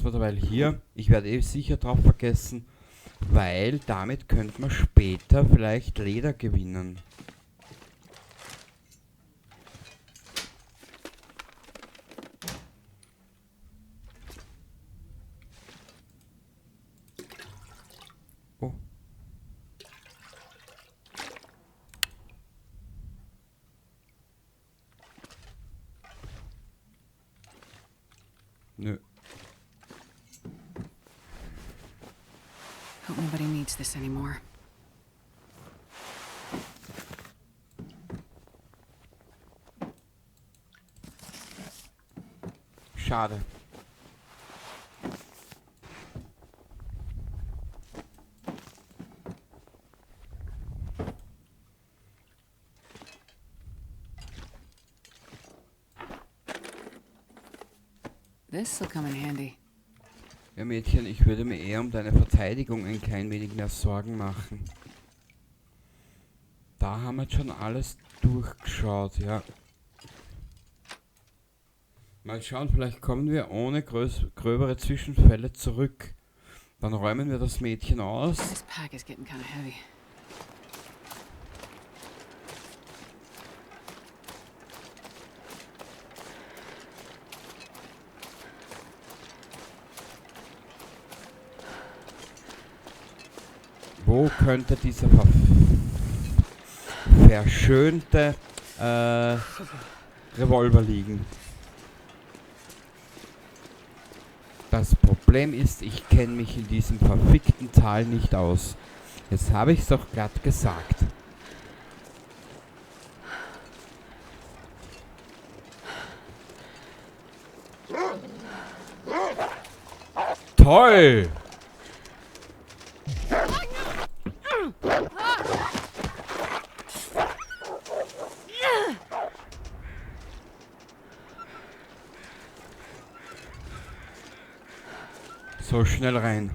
Passwort, weil hier, ich werde eh sicher drauf vergessen, weil damit könnte man später vielleicht Leder gewinnen. Oh. Nö. Hope nobody needs this anymore. Schade. This'll come in handy. Ja, Mädchen, ich würde mir eher um deine Verteidigung ein klein wenig mehr Sorgen machen. Da haben wir jetzt schon alles durchgeschaut, ja. Mal schauen, vielleicht kommen wir ohne gröbere Zwischenfälle zurück. Dann räumen wir das Mädchen aus. This pack is getting kind of heavy. Wo könnte dieser verschönte Revolver liegen? Das Problem ist, ich kenne mich in diesem verfickten Tal nicht aus. Jetzt habe ich es doch glatt gesagt. Toll! So, schnell rein.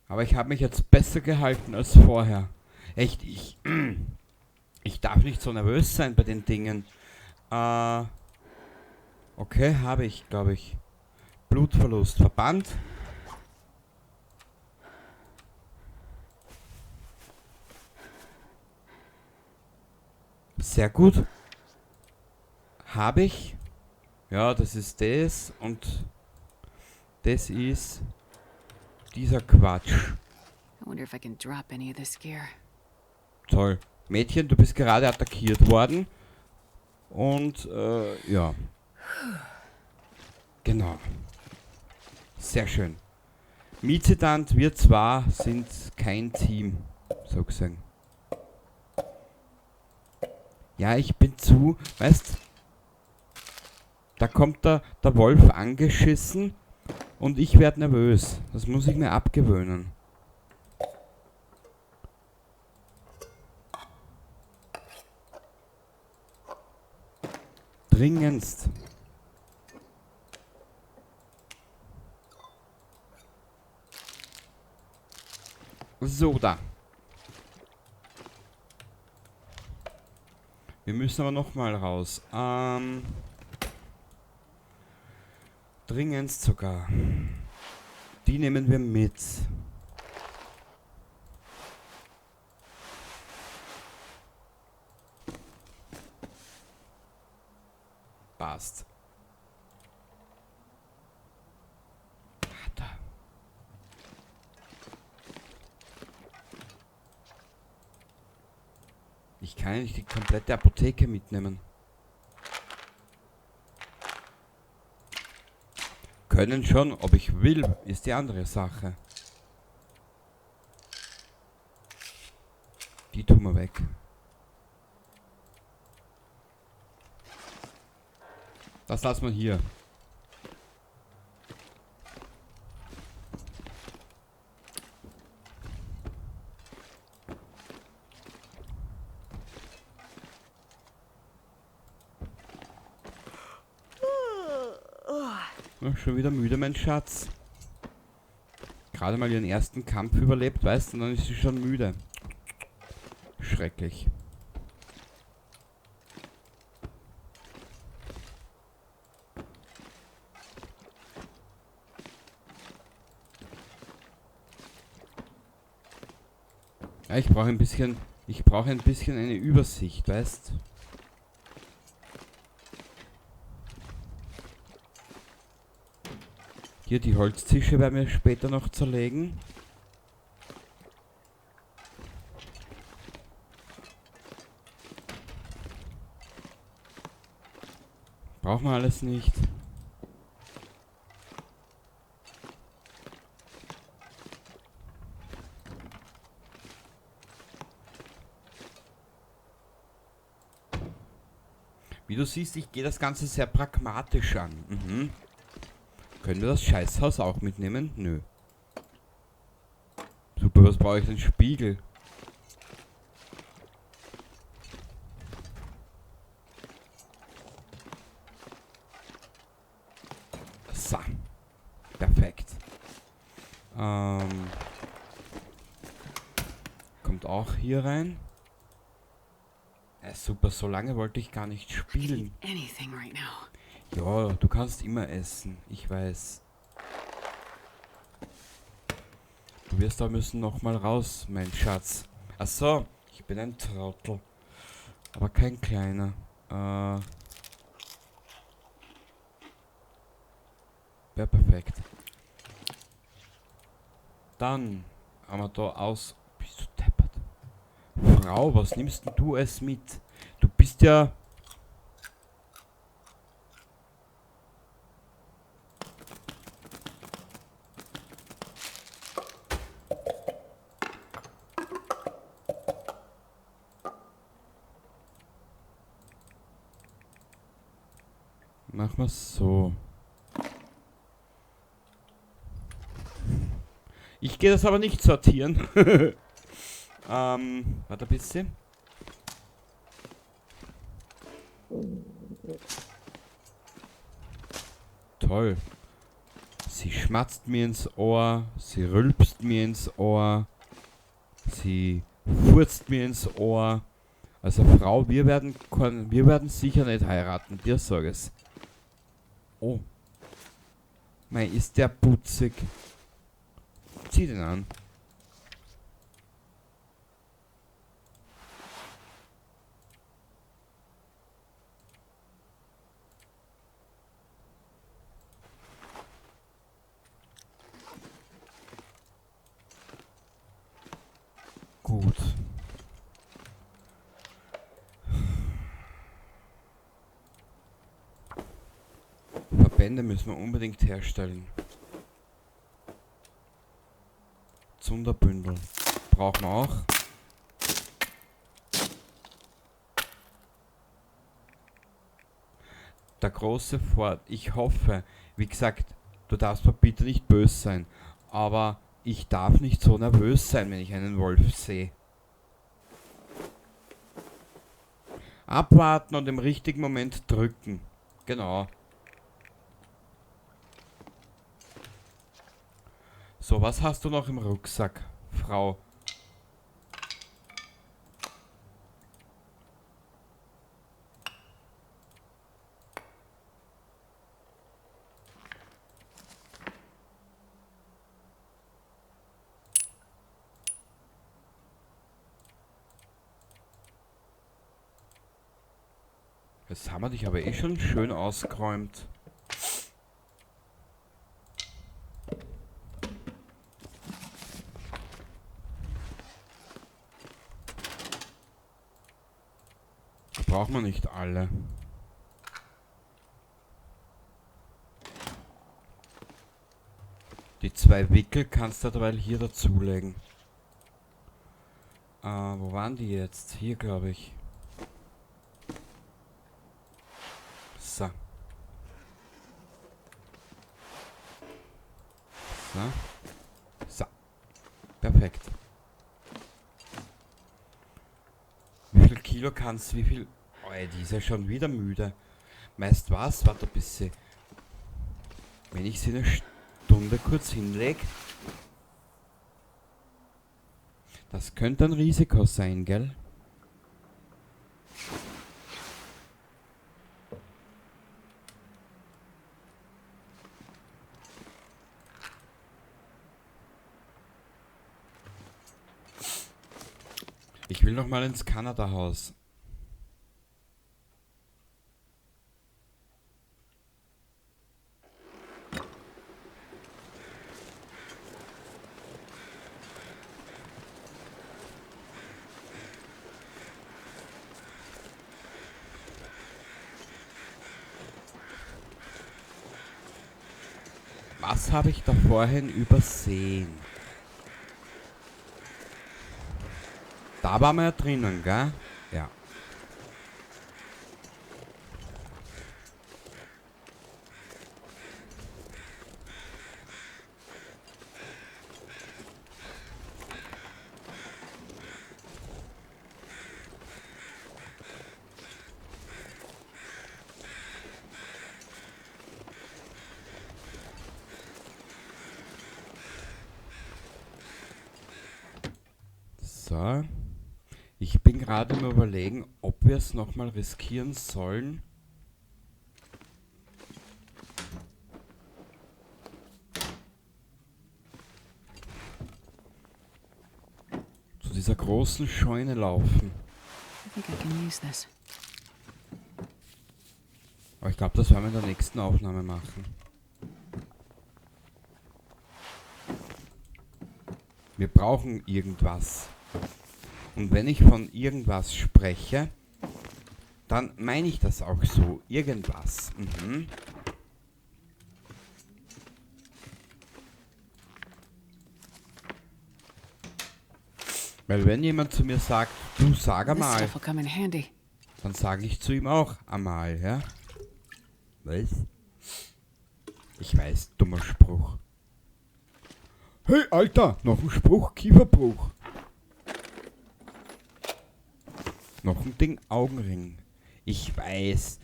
Aber ich habe mich jetzt besser gehalten als vorher. Echt, ich darf nicht so nervös sein bei den Dingen. Okay, habe ich, glaube ich. Blutverlust, Verband. Sehr gut. Habe ich. Ja, das ist das und das ist dieser Quatsch. I wonder if I can drop any of this gear. Toll. Mädchen, du bist gerade attackiert worden. Und, ja. Genau. Sehr schön. Mizidant, wir zwar sind kein Team, so gesehen. Ja, ich bin zu, weißt, da kommt der Wolf angeschissen und ich werde nervös. Das muss ich mir abgewöhnen. Dringendst. So, da. Wir müssen aber nochmal raus. Dringendst sogar. Die nehmen wir mit. Passt. Da. Ich kann ja nicht die komplette Apotheke mitnehmen. Können schon, ob ich will, ist die andere Sache. Die tun wir weg. Das lassen wir hier. Ach, schon wieder müde, mein Schatz. Gerade mal ihren ersten Kampf überlebt, weißt du, und dann ist sie schon müde. Schrecklich. Ja, ich brauche ein bisschen eine Übersicht, weißt? Hier die Holztische werden wir später noch zerlegen. Brauchen wir alles nicht. Wie du siehst, ich gehe das Ganze sehr pragmatisch an. Mhm. Können wir das Scheißhaus auch mitnehmen? Nö. Super, was brauche ich denn? Spiegel. So. Perfekt. Kommt auch hier rein. Super, so lange wollte ich gar nicht I could spielen. eat anything right now. Ja, du kannst immer essen. Ich weiß. Du wirst da müssen noch mal raus, mein Schatz. Ach so, ich bin ein Trottel. Aber kein kleiner. Wäre perfekt. Dann haben wir da aus... Bist du deppert? Frau, was nimmst denn du es mit? Du bist ja... Machen wir so. Ich gehe das aber nicht sortieren. Warte ein bisschen. Toll. Sie schmatzt mir ins Ohr, sie rülpst mir ins Ohr, sie furzt mir ins Ohr. Also Frau, wir werden sicher nicht heiraten, dir sag es. Oh. Mei, ist der putzig. Zieh den an. Gut. Verbände müssen wir unbedingt herstellen. Zunderbündel brauchen wir auch. Der große ich hoffe, wie gesagt, du darfst mir bitte nicht böse sein, aber ich darf nicht so nervös sein, wenn ich einen Wolf sehe. Abwarten und im richtigen Moment drücken. Genau. So, was hast du noch im Rucksack, Frau? Jetzt haben wir dich aber eh schon schön ausgeräumt. Brauchen wir nicht alle. Die 2 Wickel kannst du derweil hier dazulegen. Wo waren die jetzt? Hier, glaube ich. So. So. So. Perfekt. Wie viel Kilo kannst du? Wie viel? Oh, ey, die ist ja schon wieder müde. Meist was? Warte ein bisschen. Wenn ich sie eine Stunde kurz hinlege. Das könnte ein Risiko sein, gell? Ich will noch mal ins Kanada-Haus. Was habe ich da vorhin übersehen? Da waren wir ja drinnen, gell? Ja. So. Ich bin gerade im Überlegen, ob wir es nochmal riskieren sollen. Zu dieser großen Scheune laufen. I think I can use this. Aber ich glaube, das werden wir in der nächsten Aufnahme machen. Wir brauchen irgendwas. Und wenn ich von irgendwas spreche, dann meine ich das auch so. Irgendwas. Mhm. Weil wenn jemand zu mir sagt, du sag This einmal, stuff will come in handy. dann sage ich zu ihm auch einmal, ja? Was? Ich weiß, dummer Spruch. Hey, Alter, noch ein Spruch, Kieferbruch. Noch ein Ding, Augenring. Ich weiß.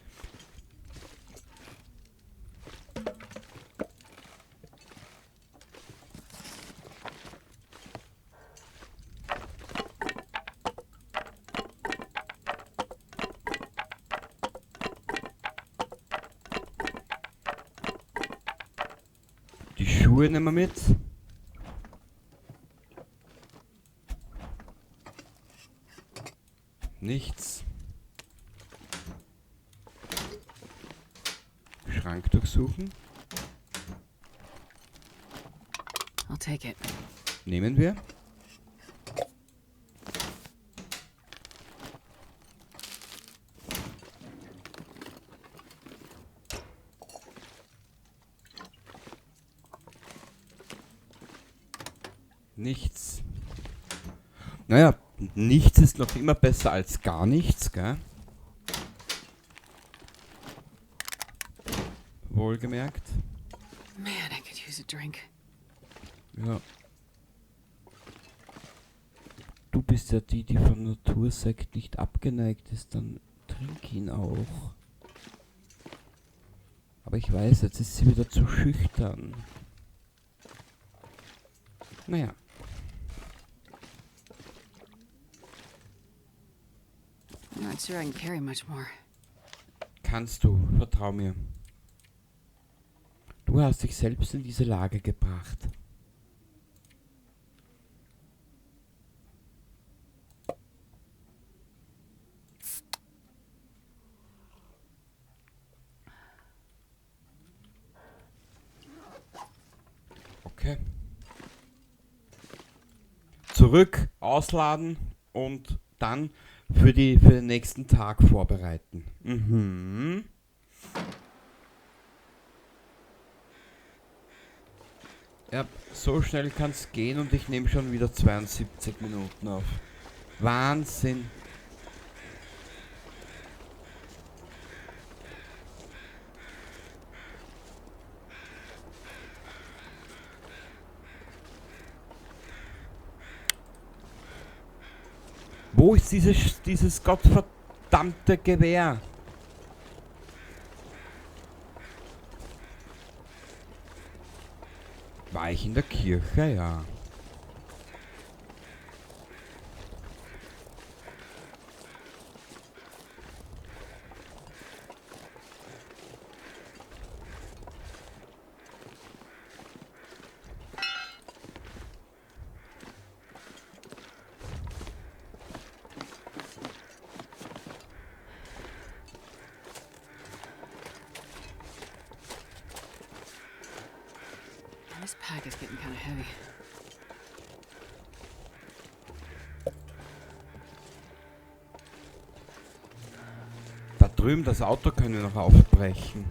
Die Schuhe nehmen wir mit. Nichts. Schrank durchsuchen. I'll take it. Nehmen wir. Nichts. Naja, nichts ist noch immer besser als gar nichts, gell? Wohlgemerkt. Man, I could use a drink. Ja. Du bist ja die, die vom Natursekt nicht abgeneigt ist, dann trink ihn auch. Aber ich weiß, jetzt ist sie wieder zu schüchtern. Naja. I'm not sure I can carry much more. Kannst du, vertrau mir. Du hast dich selbst in diese Lage gebracht. Okay. Zurück, ausladen und dann für den nächsten Tag vorbereiten. Mhm. Ja, so schnell kann es gehen und ich nehme schon wieder 72 Minuten auf. Wahnsinn. Wo ist dieses gottverdammte Gewehr? War ich in der Kirche? Ja. pack is getting kind of heavy. Da drüben das Auto können wir noch aufbrechen.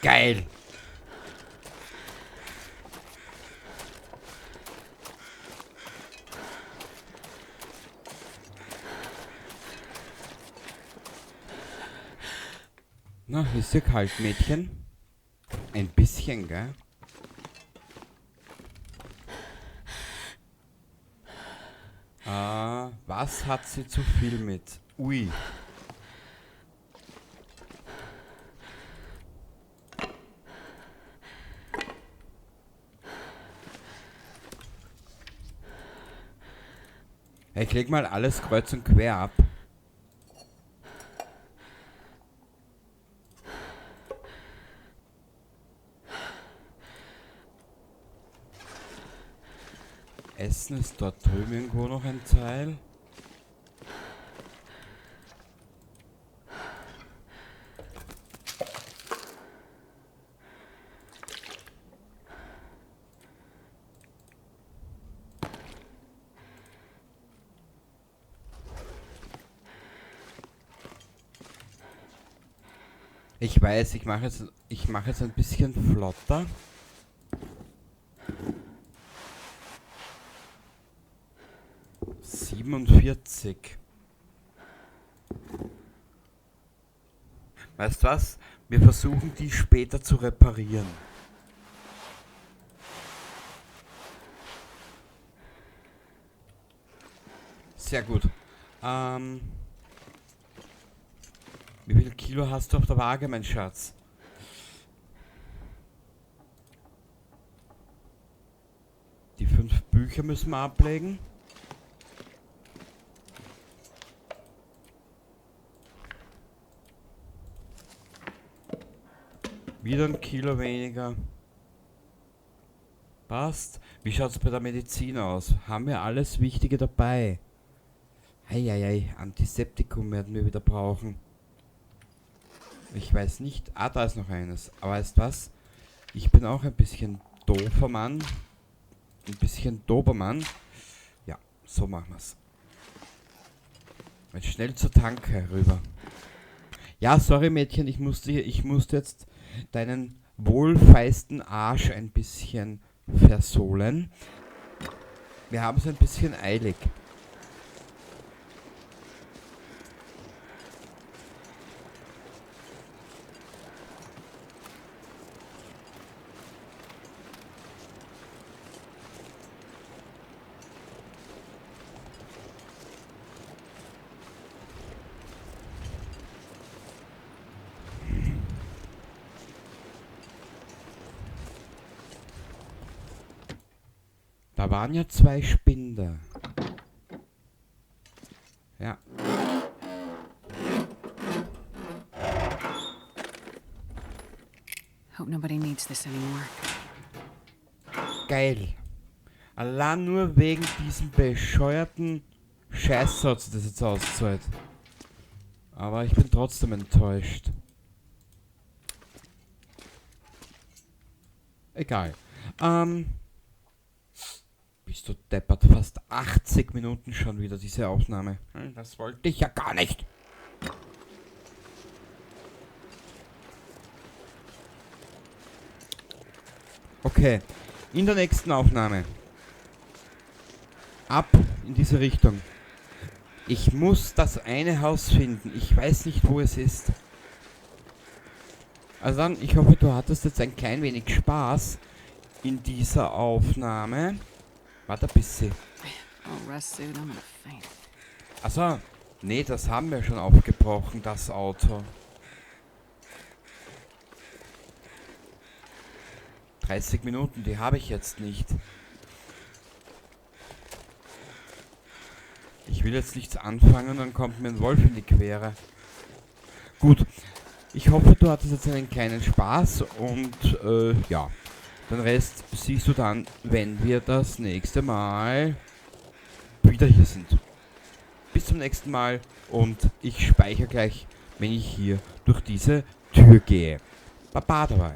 Geil! Na, ist dir kalt, Mädchen? Ein bisschen, gell? Was hat sie zu viel mit? Ui. Ich leg mal alles kreuz und quer ab. Essen ist dort drüben irgendwo noch ein Teil. Ich weiß, ich mache jetzt ein bisschen flotter. Weißt du was? Wir versuchen die später zu reparieren. Sehr gut. Wie viel Kilo hast du auf der Waage, mein Schatz? Die 5 Bücher müssen wir ablegen. Wieder ein Kilo weniger. Passt. Wie schaut es bei der Medizin aus? Haben wir alles Wichtige dabei? Eieiei, Antiseptikum werden wir wieder brauchen. Ich weiß nicht. Ah, da ist noch eines. Aber weißt was? Ich bin auch ein bisschen doofer Mann. Ein bisschen Dobermann. Ja, so machen wir's. Jetzt schnell zur Tanke rüber. Ja, sorry Mädchen, ich musste jetzt deinen wohlfeisten Arsch ein bisschen versohlen. Wir haben es ein bisschen eilig. Da waren ja 2 Spinder. Ja. Hope nobody needs this anymore. Geil. Allein nur wegen diesem bescheuerten Scheißsatz, das jetzt auszahlt. Aber ich bin trotzdem enttäuscht. Egal. Bist du deppert, fast 80 Minuten schon wieder diese Aufnahme. Das wollte ich ja gar nicht. Okay, in der nächsten Aufnahme. Ab in diese Richtung. Ich muss das eine Haus finden. Ich weiß nicht, wo es ist. Also dann, ich hoffe, du hattest jetzt ein klein wenig Spaß in dieser Aufnahme. Warte ein bisschen. I'll rest soon. I'm gonna faint. Achso, nee, das haben wir schon aufgebrochen, das Auto. 30 Minuten, die habe ich jetzt nicht. Ich will jetzt nichts anfangen, dann kommt mir ein Wolf in die Quere. Gut, Ich hoffe, du hattest jetzt einen kleinen Spaß und ja, den Rest siehst du dann, wenn wir das nächste Mal wieder hier sind. Bis zum nächsten Mal und ich speichere gleich, wenn ich hier durch diese Tür gehe. Baba dabei.